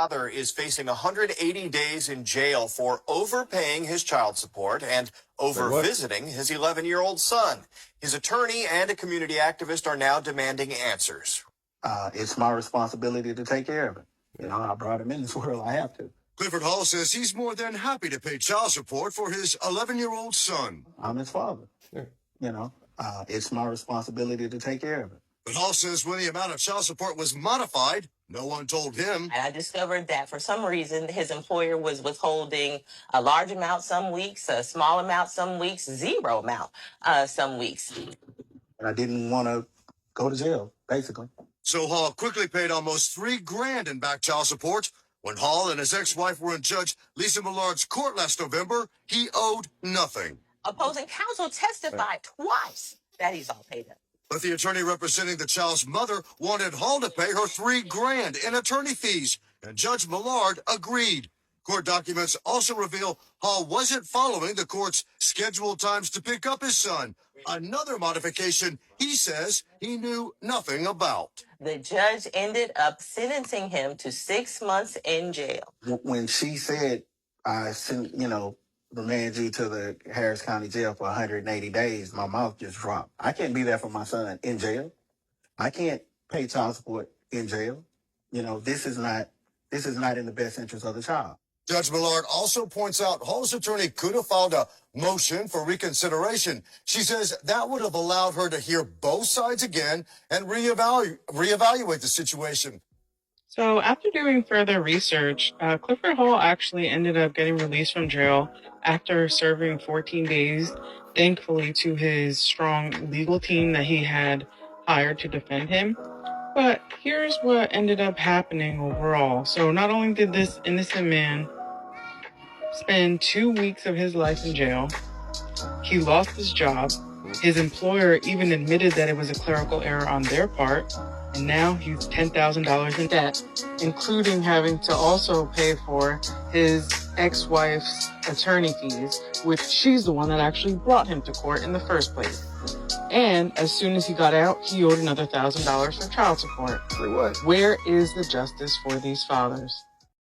father is facing 180 days in jail for overpaying his child support and over-visiting his 11-year-old son. His attorney and a community activist are now demanding answers. It's my responsibility to take care of it. You know, I brought him in this world. I have to. Clifford Hall says he's more than happy to pay child support for his 11-year-old son. I'm his father. Sure. You know, it's my responsibility to take care of it. But Hall says when the amount of child support was modified, no one told him. I discovered that for some reason his employer was withholding a large amount some weeks, a small amount some weeks, zero amount some weeks. And I didn't want to go to jail, basically. So Hall quickly paid almost $3,000 in back child support. When Hall and his ex-wife were in Judge Lisa Millard's court last November, he owed nothing. Opposing counsel testified twice that he's all paid up. But the attorney representing the child's mother wanted Hall to pay her $3,000 in attorney fees, and Judge Millard agreed. Court documents also reveal Hall wasn't following the court's scheduled times to pick up his son. Another modification he says he knew nothing about. The judge ended up sentencing him to 6 months in jail. When she said, I sent, remand you to the Harris County Jail for 180 days, my mouth just dropped. I can't be there for my son in jail. I can't pay child support in jail. This is not in the best interest of the child. Judge Millard also points out Hall's attorney could have filed a motion for reconsideration. She says that would have allowed her to hear both sides again and reevaluate the situation. So after doing further research, Clifford Hall actually ended up getting released from jail after serving 14 days, thankfully to his strong legal team that he had hired to defend him. But here's what ended up happening overall. So not only did this innocent man spend 2 weeks of his life in jail, he lost his job. His employer even admitted that it was a clerical error on their part. And now he's $10,000 in debt, including having to also pay for his ex-wife's attorney fees, which she's the one that actually brought him to court in the first place. And as soon as he got out, he owed another $1,000 for child support. For what? Where is the justice for these fathers?